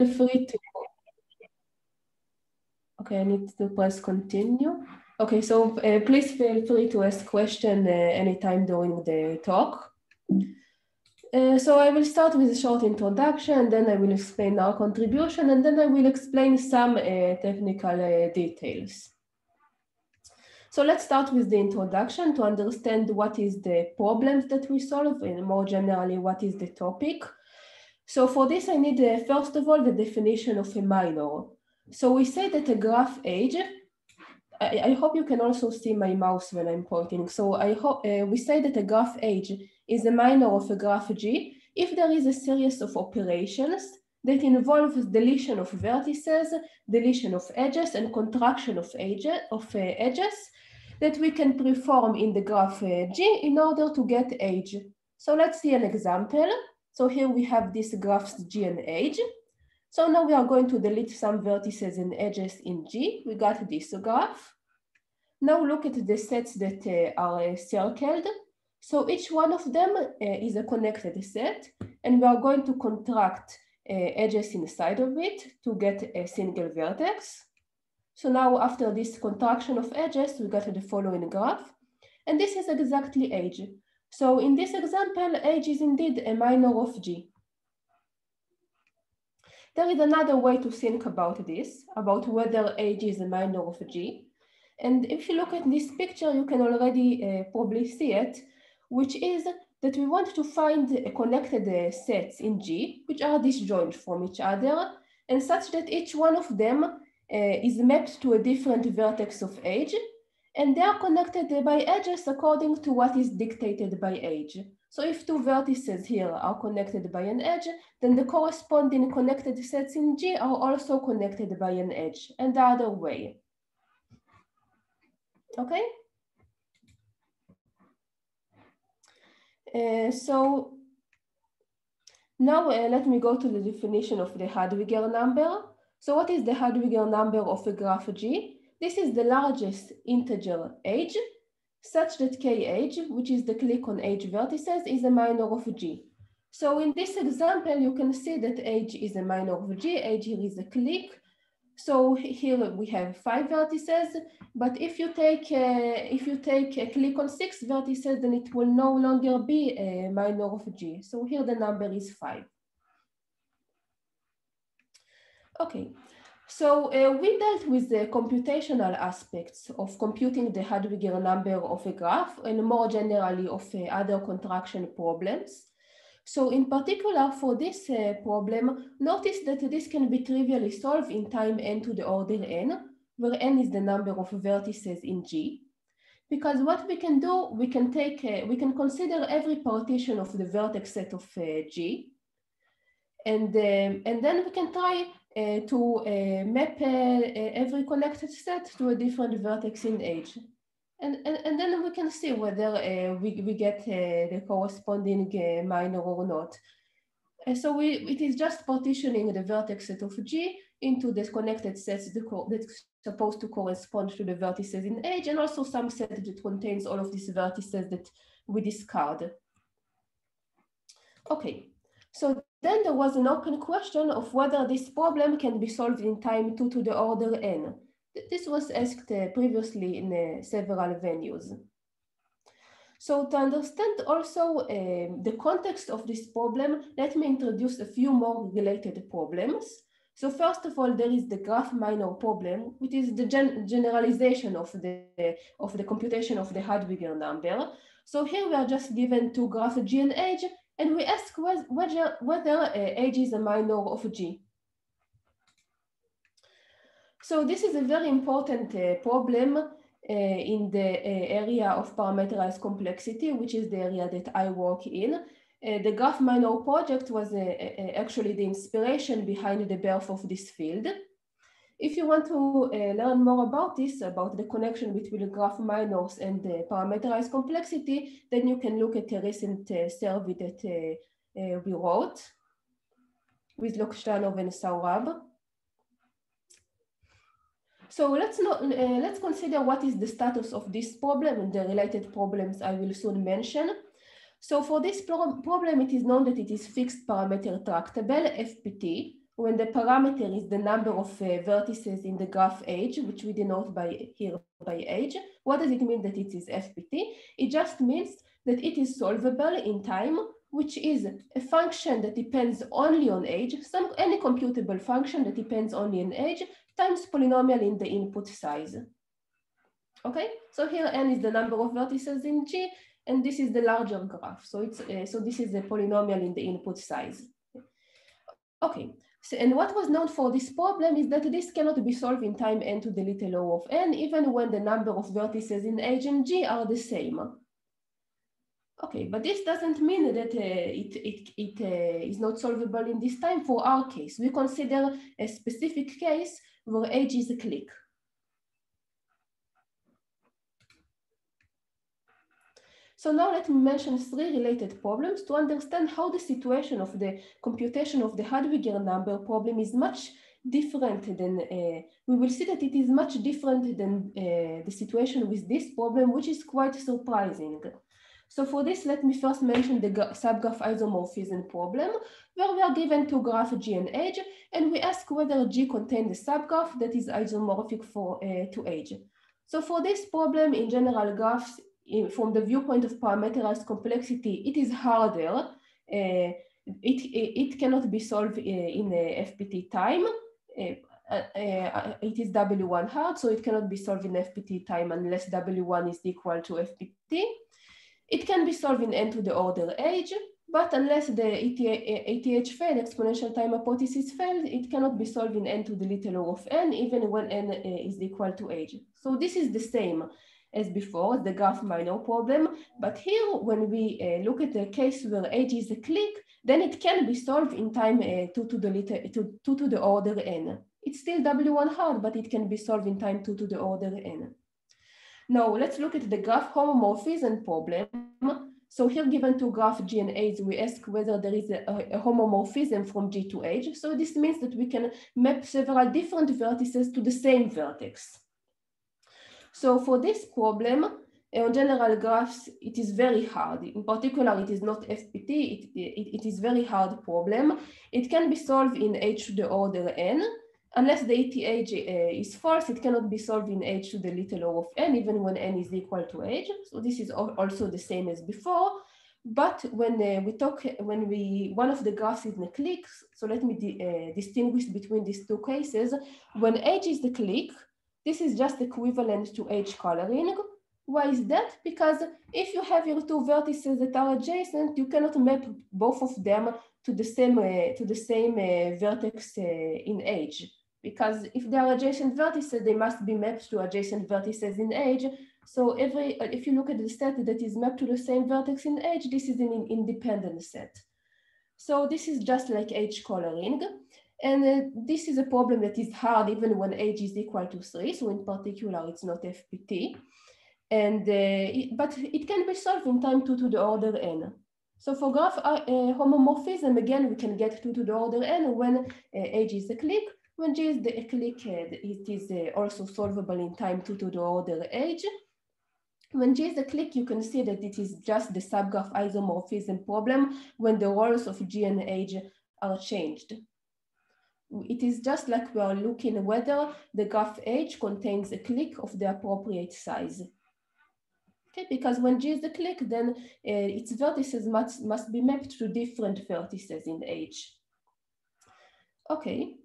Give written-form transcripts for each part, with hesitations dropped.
free to, okay, I need to press continue. Okay, so please feel free to ask question anytime during the talk. So I will start with a short introduction, then I will explain our contribution, and then I will explain some technical details. So let's start with the introduction to understand what is the problems that we solve and more generally, what is the topic. So for this, I need, first of all, the definition of a minor. So we say that a graph age, I hope you can also see my mouse when I'm pointing. So I hope we say that a graph age is a minor of a graph G if there is a series of operations that involves deletion of vertices, deletion of edges, and contraction of edges that we can perform in the graph G in order to get age. So let's see an example. So here we have these graphs G and age. So now we are going to delete some vertices and edges in G. We got this graph. Now look at the sets that are circled. So each one of them is a connected set, and we are going to contract edges inside of it to get a single vertex. So now after this contraction of edges, we got the following graph, and this is exactly age. So in this example, age is indeed a minor of G. There is another way to think about this, about whether age is a minor of G. And if you look at this picture, you can already probably see it, which is that we want to find connected sets in G, which are disjoint from each other, and such that each one of them is mapped to a different vertex of age, and they are connected by edges according to what is dictated by age. So if two vertices here are connected by an edge, then the corresponding connected sets in G are also connected by an edge, and the other way. Okay? So now let me go to the definition of the Hadwiger number. So what is the Hadwiger number of a graph G? This is the largest integer age, such that kh, which is the click on age vertices, is a minor of G. So in this example, you can see that age is a minor of G, age here is a click. So here we have 5 vertices, but if you take a click on 6 vertices, then it will no longer be a minor of G. So here the number is 5. Okay, so we dealt with the computational aspects of computing the Hadwiger number of a graph and more generally of other contraction problems. So in particular for this problem, notice that this can be trivially solved in time n to the order n, where n is the number of vertices in G. Because what we can do, we can consider every partition of the vertex set of G, and then we can try to map every connected set to a different vertex in H. And then we can see whether we get the corresponding minor or not. So it is just partitioning the vertex set of G into the connected sets that's supposed to correspond to the vertices in H, and also some set that contains all of these vertices that we discard. Okay, so then there was an open question of whether this problem can be solved in time 2 to the order n. This was asked previously in several venues. So to understand also the context of this problem, let me introduce a few more related problems. So first of all, there is the graph minor problem, which is the generalization of the computation of the Hadwiger number. So here we are just given two graphs G and H, and we ask whether H is a minor of G. So this is a very important problem in the area of parameterized complexity, which is the area that I work in. The graph minor project was actually the inspiration behind the birth of this field. If you want to learn more about this, about the connection between graph minors and the parameterized complexity, then you can look at a recent survey that we wrote with Lokshtanov and Saurabh. So let's consider what is the status of this problem and the related problems I will soon mention. So for this problem, it is known that it is fixed parameter tractable, FPT, when the parameter is the number of vertices in the graph age, which we denote here by age. What does it mean that it is FPT? It just means that it is solvable in time, which is a function that depends only on age, any computable function that depends only on age, times polynomial in the input size. Okay, so here n is the number of vertices in G, and this is the larger graph. So this is the polynomial in the input size. Okay, so, and what was known for this problem is that this cannot be solved in time n to the little o of n, even when the number of vertices in H and G are the same. Okay, but this doesn't mean that it is not solvable in this time. For our case, we consider a specific case where H is a clique. So now let me mention 3 related problems to understand how the situation of the computation of the Hadwiger number problem is much different than, we will see that it is much different than the situation with this problem, which is quite surprising. So for this, let me first mention the subgraph isomorphism problem, where we are given 2 graphs G and H, and we ask whether G contains a subgraph that is isomorphic to H. So for this problem, in general graphs, from the viewpoint of parameterized complexity, it is harder. It cannot be solved in FPT time. It is W1 hard, so it cannot be solved in FPT time unless W1 is equal to FPT. It can be solved in n to the order H, but unless the ETH failed, exponential time hypothesis failed, it cannot be solved in n to the little o of n, even when n is equal to H. So this is the same as before, the graph minor problem. But here, when we look at the case where H is a clique, then it can be solved in time 2 to the order n. It's still W1 hard, but it can be solved in time 2 to the order n. Now, let's look at the graph homomorphism problem. So here, given 2 graphs G and H, we ask whether there is a homomorphism from G to H. So this means that we can map several different vertices to the same vertex. So for this problem, on general graphs, it is very hard. In particular, it is not FPT, it is very hard problem. It can be solved in H to the order n. Unless the ETH is false, it cannot be solved in H to the little o of n, even when n is equal to H. So this is also the same as before. But when one of the graphs is in a clique, so let me distinguish between these 2 cases. When H is the clique, this is just equivalent to H coloring. Why is that? Because if you have your 2 vertices that are adjacent, you cannot map both of them to the same vertex in H. Because if they are adjacent vertices, they must be mapped to adjacent vertices in H. So if you look at the set that is mapped to the same vertex in H, this is an independent set. So this is just like H coloring. And this is a problem that is hard even when H is equal to 3. So in particular, it's not FPT. And but it can be solved in time 2 to the order n. So for graph homomorphism, again, we can get 2 to the order n when H is a clique. When G is the clique, it is also solvable in time 2 to the order H. When G is a clique, you can see that it is just the subgraph isomorphism problem when the roles of G and H are changed. It is just like we are looking whether the graph H contains a clique of the appropriate size. Okay, because when G is a clique, then its vertices must be mapped to different vertices in H. Okay,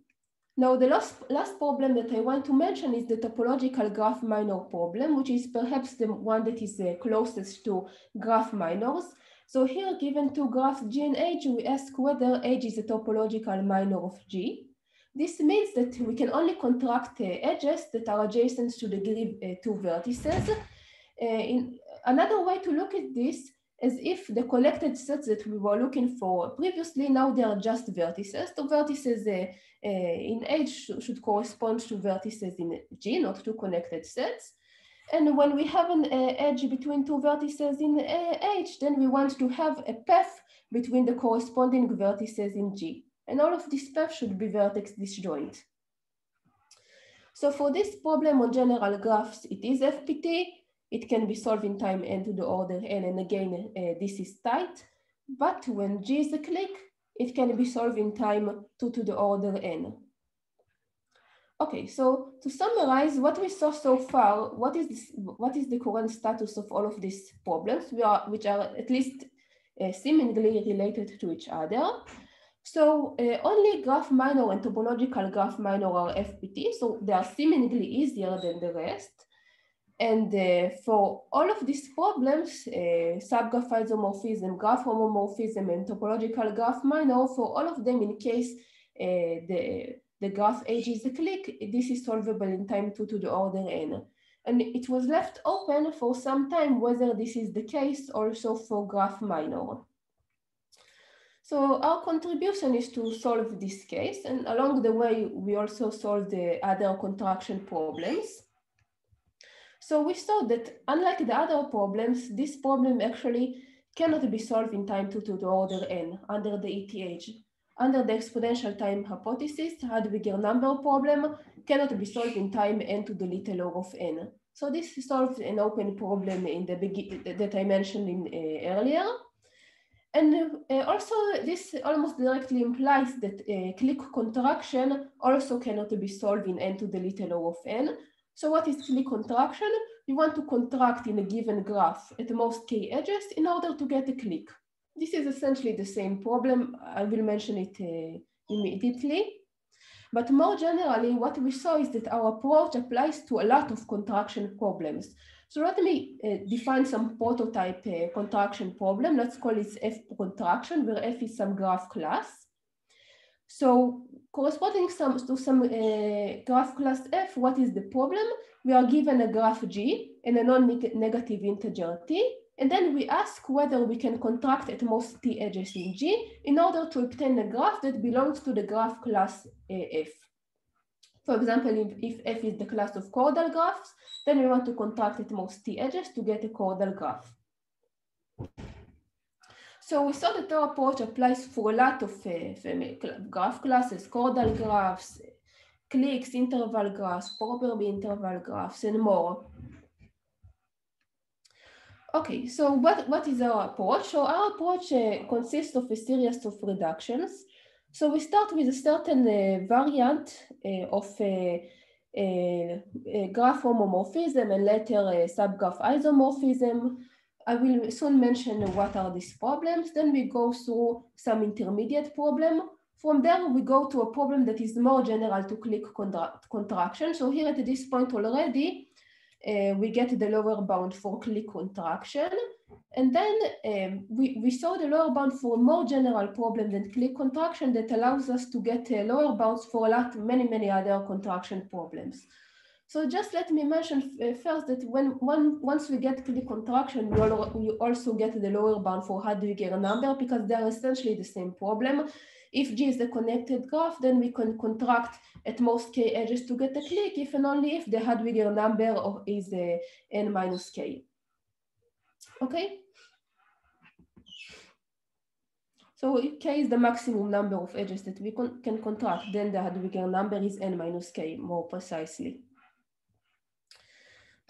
now the last problem that I want to mention is the topological graph minor problem, which is perhaps the one that is closest to graph minors. So here, given 2 graphs G and H, we ask whether H is a topological minor of G. This means that we can only contract edges that are adjacent to the 2 vertices. In another way to look at this is if the collected sets that we were looking for previously, now they are just vertices. The vertices in H should correspond to vertices in G, not 2 connected sets. And when we have an edge between 2 vertices in H, then we want to have a path between the corresponding vertices in G. And all of this path should be vertex disjoint. So for this problem on general graphs, it is FPT. It can be solved in time n to the order n, and again, this is tight. But when G is a clique, it can be solved in time 2 to the order n. Okay, so to summarize what we saw so far, what is the current status of all of these problems, which are at least seemingly related to each other. So only graph minor and topological graph minor are FPT, so they are seemingly easier than the rest. And for all of these problems, subgraph isomorphism, graph homomorphism, and topological graph minor, for all of them, in case the graph H is a clique, this is solvable in time 2 to the order n. And it was left open for some time whether this is the case also for graph minor. So our contribution is to solve this case, and along the way, we also solved the other contraction problems. So we saw that unlike the other problems, this problem actually cannot be solved in time 2 to the order n under the ETH. Under the exponential time hypothesis, Hadwiger number problem cannot be solved in time n to the little log of n. So this solves an open problem in the that I mentioned earlier. And also this almost directly implies that clique contraction also cannot be solved in n to the little log of n. So what is clique contraction? You want to contract in a given graph at most k edges in order to get a clique. This is essentially the same problem. I will mention it immediately. But more generally, what we saw is that our approach applies to a lot of contraction problems. So let me define some prototype contraction problem. Let's call it F contraction, where F is some graph class. So corresponding to some graph class F, what is the problem? We are given a graph G and a non-negative integer T, and then we ask whether we can contract at most T edges in G in order to obtain a graph that belongs to the graph class F. For example, if F is the class of chordal graphs, then we want to contract at most T edges to get a chordal graph. So we saw that our approach applies for a lot of graph classes, chordal graphs, cliques, interval graphs, properly interval graphs, and more. Okay, so what is our approach? So our approach consists of a series of reductions. So we start with a certain variant of graph homomorphism and later subgraph isomorphism. I will soon mention what are these problems. Then we go through some intermediate problem. From there, we go to a problem that is more general to clique contraction. So here at this point already, we get the lower bound for clique contraction. And then we saw the lower bound for a more general problem than clique contraction that allows us to get lower bounds for many other contraction problems. So just let me mention first that once we get clique contraction, we also get the lower bound for Hadwiger number because they are essentially the same problem. If G is a connected graph, then we can contract at most k edges to get a clique if and only if the Hadwiger number is n minus k. Okay? So if k is the maximum number of edges that we can contract, then the Hadwiger number is n minus k more precisely.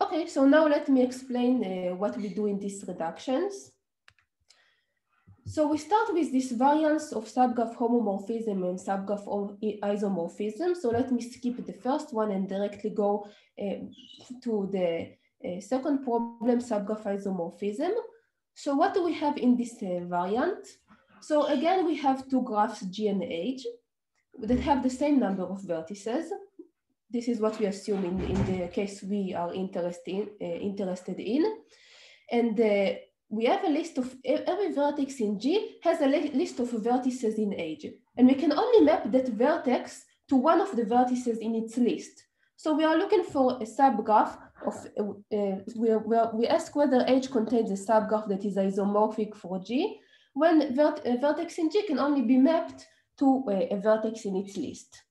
Okay, so now let me explain what we do in these reductions. So we start with this variance of subgraph homomorphism and subgraph isomorphism. So let me skip the first one and directly go to the second problem, subgraph isomorphism. So what do we have in this variant? So again, we have two graphs G and H that have the same number of vertices. This is what we assume in the case we are interested in. And we have a list of every vertex in G has a list of vertices in H. And we can only map that vertex to one of the vertices in its list. So we are looking for a subgraph of, we ask whether H contains a subgraph that is isomorphic for G, when a vertex in G can only be mapped to a vertex in its list.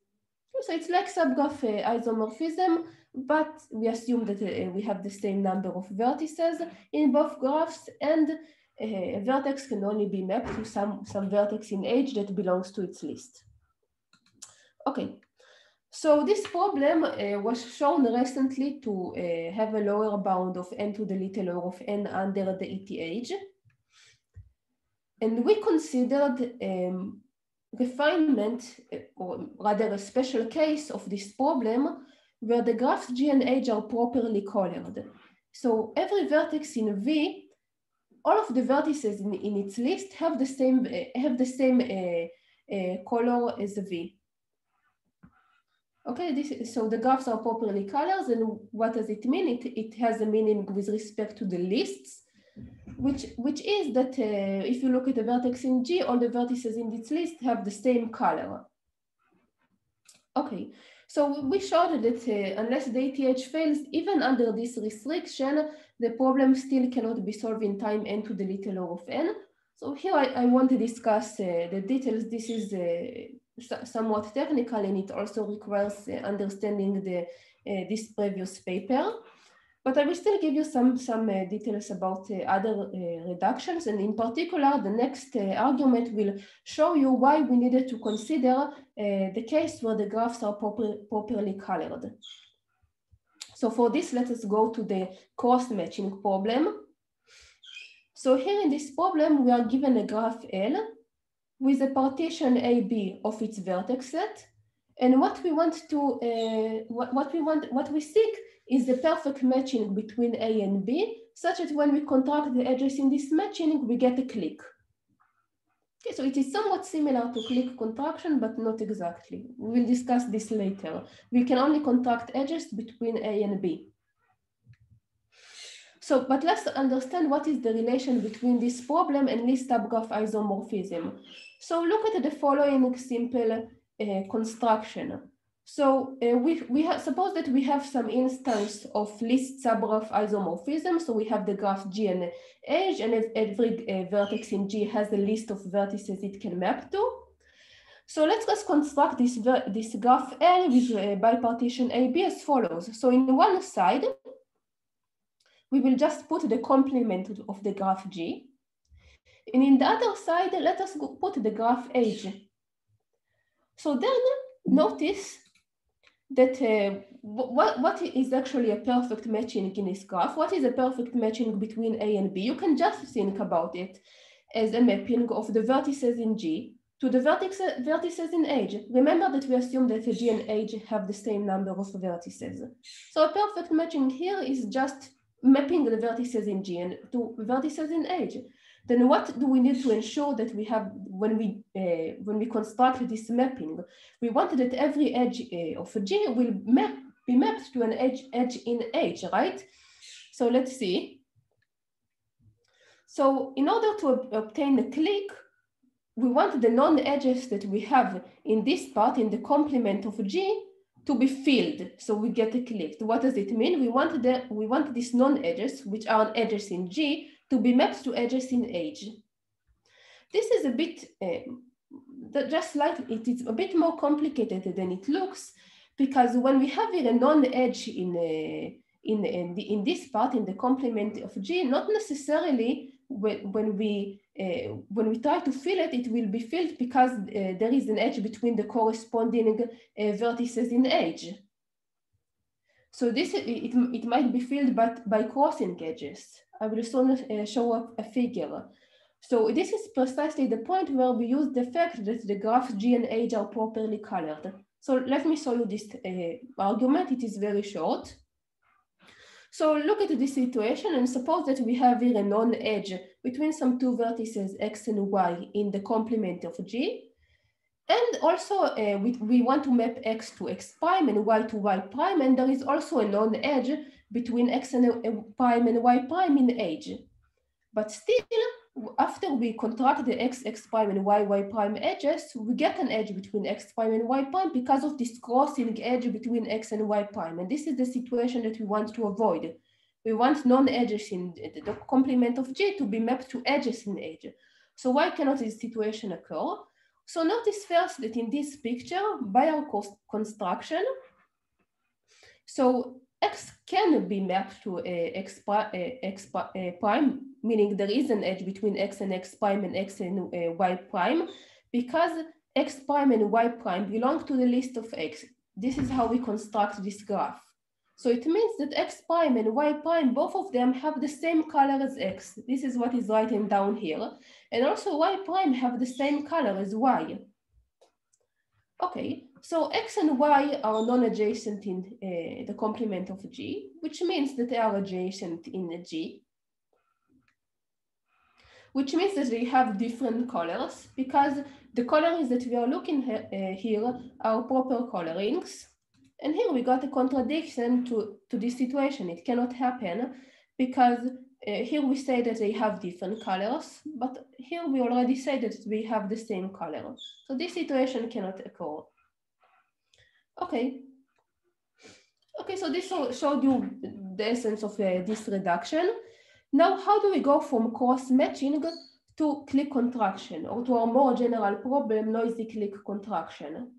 So it's like subgraph isomorphism, but we assume that we have the same number of vertices in both graphs, and a vertex can only be mapped to some vertex in H that belongs to its list. Okay, so this problem was shown recently to have a lower bound of n to the little log of n under the ETH. And we considered refinement, or rather a special case of this problem where the graphs G and H are properly colored. So every vertex in V, all of the vertices in its list have the same color as V. Okay, so the graphs are properly colored, and what does it mean? It has a meaning with respect to the lists, which is that if you look at the vertex in G, all the vertices in this list have the same color. Okay, so we showed that unless the ETH fails, even under this restriction, the problem still cannot be solved in time n to the little o of n. So here I want to discuss the details. This is somewhat technical, and it also requires understanding this previous paper. But I will still give you some details about other reductions, and in particular, the next argument will show you why we needed to consider the case where the graphs are properly colored. So for this, let us go to the cross-matching problem. So here in this problem, we are given a graph L with a partition AB of its vertex set, and what we want to what we seek is the perfect matching between A and B, such that when we contract the edges in this matching, we get a clique. Okay, so it is somewhat similar to clique contraction, but not exactly. We will discuss this later. We can only contract edges between A and B. So, but let's understand what is the relation between this problem and list subgraph isomorphism. So look at the following simple construction. So suppose that we have some instance of list subgraph isomorphism. So we have the graph G and H, and every vertex in G has a list of vertices it can map to. So let's just construct this graph L with bipartition AB as follows. So in one side, we will just put the complement of the graph G. And in the other side, let us put the graph H. So then notice that what is actually a perfect matching in this graph? What is a perfect matching between A and B? You can just think about it as a mapping of the vertices in G to the vertices in H. Remember that we assume that G and H have the same number of vertices. So a perfect matching here is just mapping the vertices in G and to vertices in H. Then what do we need to ensure that we have when we construct this mapping? We want that every edge of a G will be mapped to an edge in H, right? So let's see. So in order to obtain the clique, we want the non-edges that we have in this part, in the complement of G, to be filled, so we get a clique. What does it mean? We want these non-edges, which are edges in G, to be mapped to edges in H. This is a bit, just like it is a bit more complicated than it looks, because when we have here a non-edge in this part, in the complement of G, not necessarily when we try to fill it, it will be filled because there is an edge between the corresponding vertices in H. So this it might be filled by crossing edges. I will soon show a figure. So this is precisely the point where we use the fact that the graphs G and H are properly colored. So let me show you this argument. It is very short. So look at this situation and suppose that we have here a non-edge between some two vertices X and Y in the complement of G. And also we want to map X to X prime and Y to Y prime. And there is also a non-edge between X and prime and Y prime in H. But still, after we contract the X prime and Y prime edges, we get an edge between X prime and Y prime because of this crossing edge between X and Y prime. And this is the situation that we want to avoid. We want non-edges in the complement of G to be mapped to edges in H. So why cannot this situation occur? So notice first that in this picture, by our construction, so X can be mapped to X prime, meaning there is an edge between X and X prime and X and Y prime, because X prime and Y prime belong to the list of X. This is how we construct this graph. So it means that X prime and Y prime, both of them have the same color as X. This is what is written down here. And also Y prime have the same color as Y. Okay, so X and Y are non-adjacent in the complement of G, which means that they are adjacent in G, which means that they have different colors because the colorings that we are looking here are proper colorings. And here we got a contradiction to this situation. It cannot happen because here we say that they have different colors, but here we already say that we have the same color. So this situation cannot occur. Okay. Okay, so this showed you the essence of this reduction. Now, how do we go from cross-matching to clique contraction, or to our more general problem, noisy clique contraction?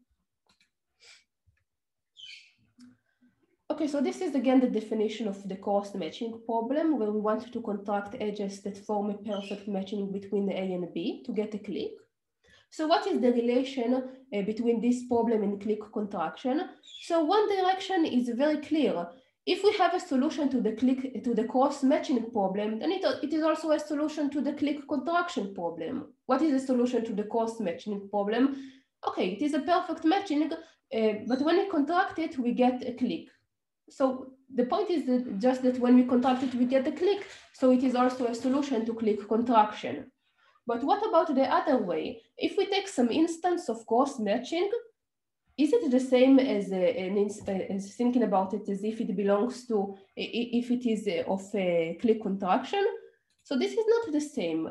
Okay, so this is again the definition of the cross-matching problem, where we want to contract edges that form a perfect matching between the A and B to get a clique. So what is the relation between this problem and clique contraction? So one direction is very clear. If we have a solution to the cross-matching problem, then it is also a solution to the clique contraction problem. What is the solution to the cross-matching problem? Okay, it is a perfect matching, but when we contract it, we get a clique. So the point is that just that when we contract it, we get a clique. So it is also a solution to clique contraction. But what about the other way? If we take some instance of cross-matching, is it the same as thinking about it as if it belongs to, if it is of clique contraction? So this is not the same.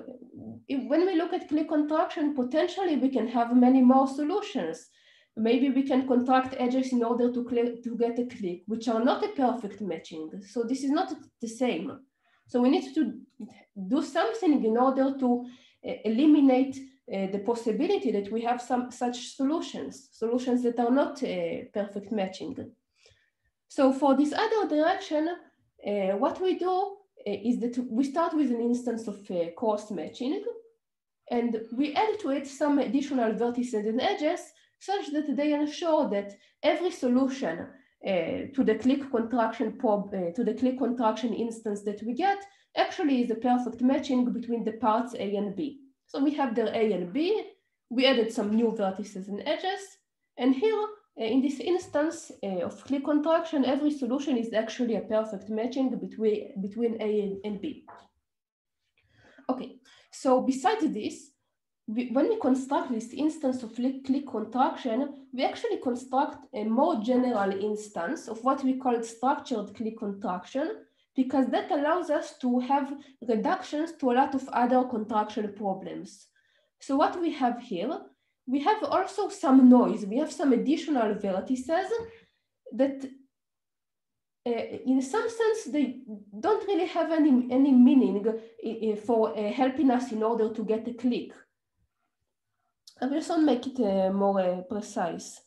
When we look at clique contraction, potentially we can have many more solutions. Maybe we can contract edges in order to get a clique, which are not a perfect matching. So this is not the same. So we need to do something in order to eliminate the possibility that we have some such solutions that are not perfect matching. So for this other direction, what we do is that we start with an instance of cross matching, and we add to it some additional vertices and edges such that they ensure that every solution to the clique contraction instance that we get actually is a perfect matching between the parts A and B. So we have their A and B, we added some new vertices and edges, and here in this instance of clique contraction, every solution is actually a perfect matching between A and B. Okay, so besides this, when we construct this instance of clique contraction, we actually construct a more general instance of what we call structured clique contraction, because that allows us to have reductions to a lot of other contraction problems. So what we have here, we have also some noise. We have some additional vertices that in some sense, they don't really have any meaning for helping us in order to get a clique. I will also make it more precise.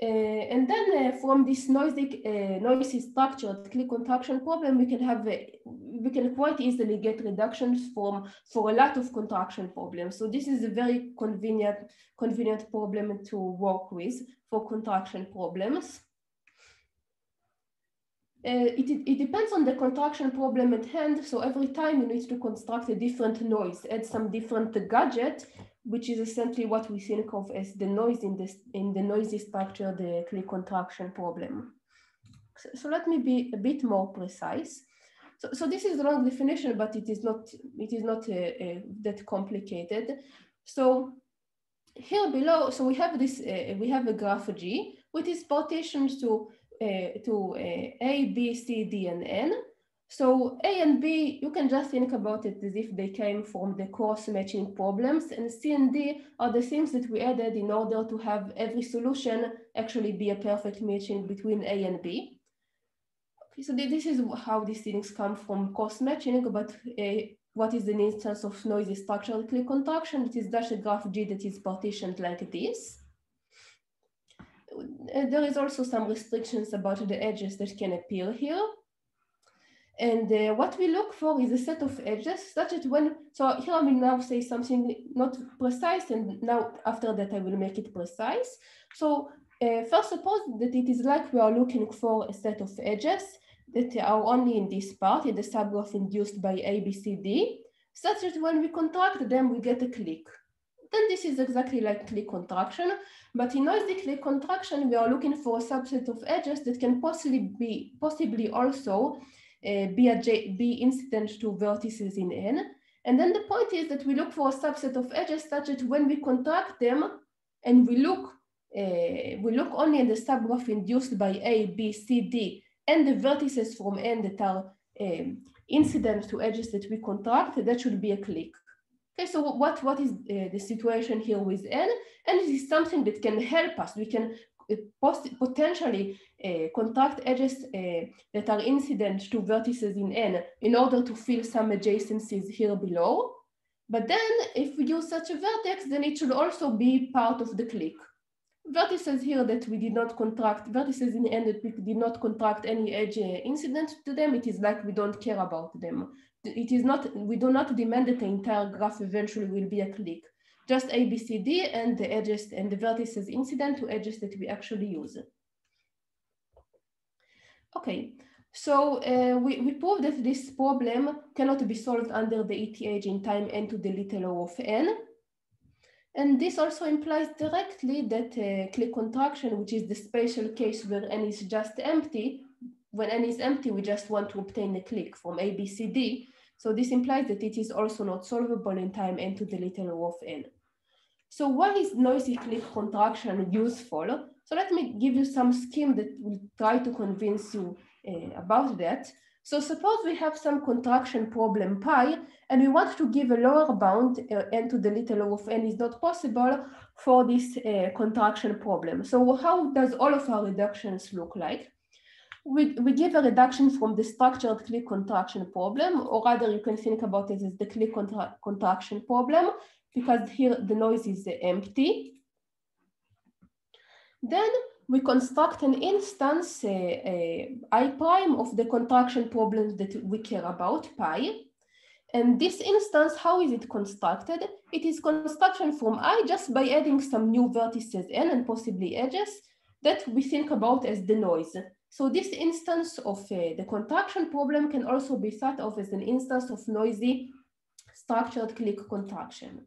And then from this noisy structured clique contraction problem, we can quite easily get reductions for a lot of contraction problems. So this is a very convenient problem to work with for contraction problems. It depends on the contraction problem at hand. So every time you need to construct a different noise, add some different gadget, which is essentially what we think of as the noise in the noisy structure, the clique contraction problem. So let me be a bit more precise. So this is the long definition, but it is not that complicated. So here below, so we have this, we have a graph G, which is partitioned to A, B, C, D, and N. So A and B, you can just think about it as if they came from the cross-matching problems, and C and D are the things that we added in order to have every solution actually be a perfect matching between A and B. Okay, so this is how these things come from cross-matching, but what is an instance of noisy structural clique contraction? It is just a graph G that is partitioned like this. There is also some restrictions about the edges that can appear here. And what we look for is a set of edges such that so here I will now say something not precise, and now after that I will make it precise. So first, suppose that it is like we are looking for a set of edges that are only in this part, in the subgraph induced by A, B, C, D, such that when we contract them, we get a clique. then this is exactly like clique contraction. But in noisy clique contraction, we are looking for a subset of edges that can possibly also be incident to vertices in N. And then the point is that we look for a subset of edges such that when we contract them and we look only at the subgraph induced by A, B, C, D, and the vertices from N that are incident to edges that we contract, that should be a clique. Okay, so what is the situation here with N? And it is something that can help us. We can potentially contract edges that are incident to vertices in N in order to fill some adjacencies here below. But then if we use such a vertex, then it should also be part of the clique. Vertices here that we did not contract, vertices in N that we did not contract any edge incident to them, it is like we don't care about them. It is not, we do not demand that the entire graph eventually will be a clique. Just A, B, C, D, and the edges and the vertices incident to edges that we actually use. Okay, so we proved that this problem cannot be solved under the ETH in time n to the little o of n. And this also implies directly that clique contraction, which is the special case where n is just empty, when n is empty, we just want to obtain a clique from A, B, C, D. So this implies that it is also not solvable in time n to the little o of n. So why is noisy clique contraction useful? So let me give you some scheme that will try to convince you about that. So suppose we have some contraction problem pi, and we want to give a lower bound n to the little o of n is not possible for this contraction problem. So how does all of our reductions look like? We give a reduction from the structured clique contraction problem, or rather you can think about it as the clique contraction problem, because here the noise is empty. Then we construct an instance I prime of the contraction problem that we care about, pi. And this instance, how is it constructed? It is construction from I just by adding some new vertices n and possibly edges that we think about as the noise. So this instance of the contraction problem can also be thought of as an instance of noisy structured clique contraction.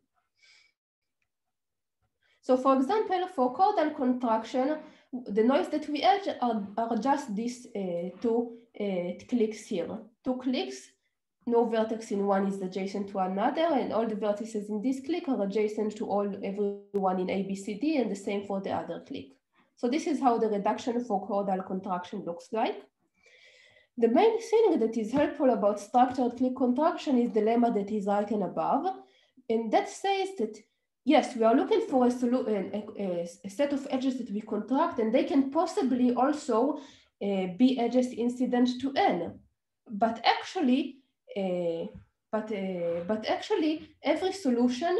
So for example, for chordal contraction, the noise that we add are just these two cliques here. Two cliques, no vertex in one is adjacent to another, and all the vertices in this clique are adjacent to everyone in A, B, C, D, and the same for the other clique. So this is how the reduction for chordal contraction looks like. The main thing that is helpful about structured clique contraction is the lemma that is written above, and that says that yes, we are looking for a set of edges that we contract, and they can possibly also be edges incident to n. But actually, every solution,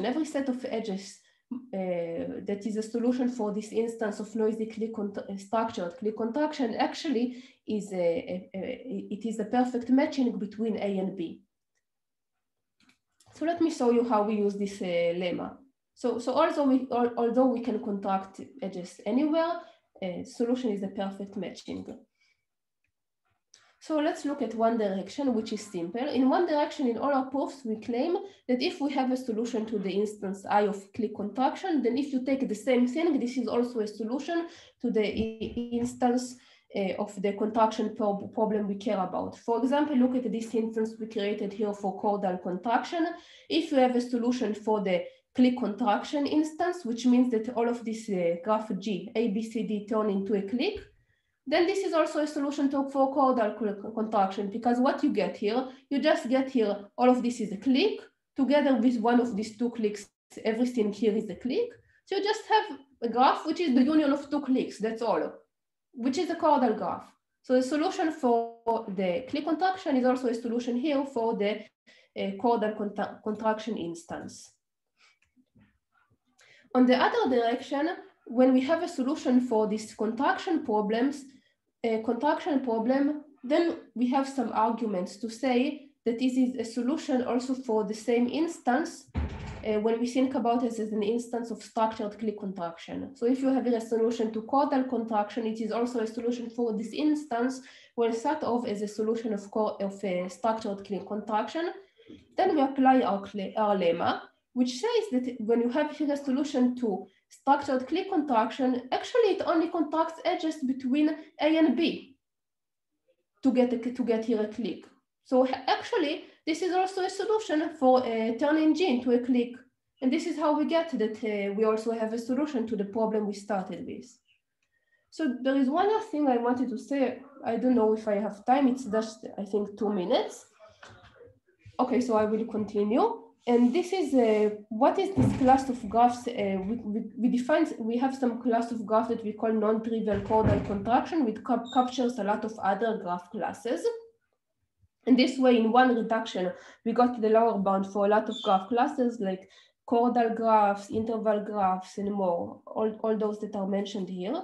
every set of edges that is a solution for this instance of noisy structured clique contraction actually is it is a perfect matching between A and B. So let me show you how we use this lemma. So although we can contract edges anywhere, solution is a perfect matching. So let's look at one direction, which is simple. In one direction, in all our proofs, we claim that if we have a solution to the instance I of clique contraction, then if you take the same thing, this is also a solution to the instance of the contraction problem we care about. For example, look at this instance we created here for chordal contraction. If you have a solution for the clique contraction instance, which means that all of this graph G, A, B, C, D turn into a clique, then this is also a solution for chordal contraction, because what you get here, you just get here, all of this is a clique, together with one of these two cliques, everything here is a clique. So you just have a graph which is the union of two cliques, that's all, which is a chordal graph. So the solution for the clique contraction is also a solution here for the chordal contraction instance. On the other direction, when we have a solution for these contraction problems, then we have some arguments to say that this is a solution also for the same instance when we think about it as an instance of structured clique contraction. So if you have a solution to chordal contraction, it is also a solution for this instance when thought of as a solution of structured clique contraction. Then we apply our lemma, which says that when you have here a solution to structured clique contraction, actually it only contracts edges between A and B to get here a clique. So actually, this is also a solution for turning G into a clique. And this is how we get that we also have a solution to the problem we started with. So there is one other thing I wanted to say. I don't know if I have time. It's just, I think, 2 minutes. Okay, so I will continue. And this is what is this class of graphs? We have some class of graphs that we call non-trivial chordal contraction, which captures a lot of other graph classes. And this way, in one reduction, we got the lower bound for a lot of graph classes like chordal graphs, interval graphs, and more, all those that are mentioned here.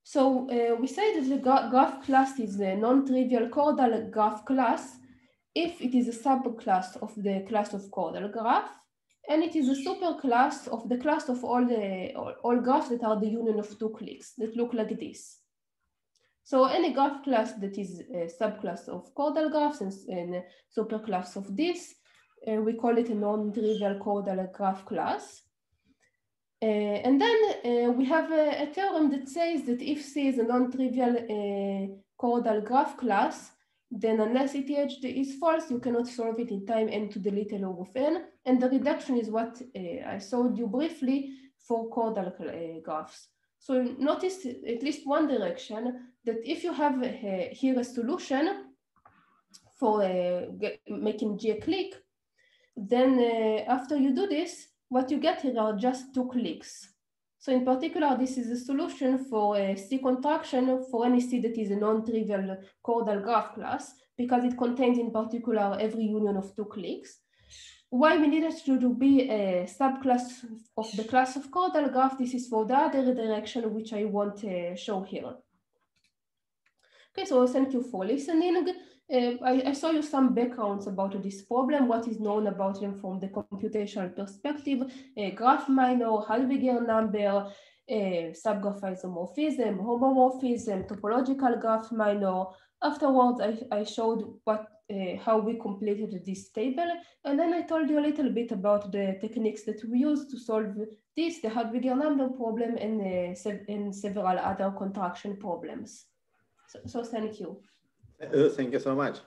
So we say that the graph class is a non-trivial chordal graph class if it is a subclass of the class of chordal graph, and it is a superclass of the class of all graphs that are the union of two cliques that look like this. So any graph class that is a subclass of chordal graphs and a superclass of this, we call it a non-trivial chordal graph class. And then we have a theorem that says that if C is a non-trivial chordal graph class, then unless ETH is false, you cannot solve it in time n to the little log of n. And the reduction is what I showed you briefly for chordal graphs. So notice at least one direction that if you have here a solution for making G a clique, then after you do this, what you get here are just two cliques. So in particular, this is a solution for a C contraction for any C that is a non-trivial chordal graph class, because it contains in particular every union of two cliques. Why we needed to be a subclass of the class of chordal graph, this is for the other direction, which I won't show here. Okay, so thank you for listening. I saw you some backgrounds about this problem, what is known about them from the computational perspective, graph minor, Halbiger number, subgraph isomorphism, homomorphism, topological graph minor. Afterwards, I showed how we completed this table, and then I told you a little bit about the techniques that we use to solve this, the Halbiger number problem, and several other contraction problems. So thank you. Thank you so much.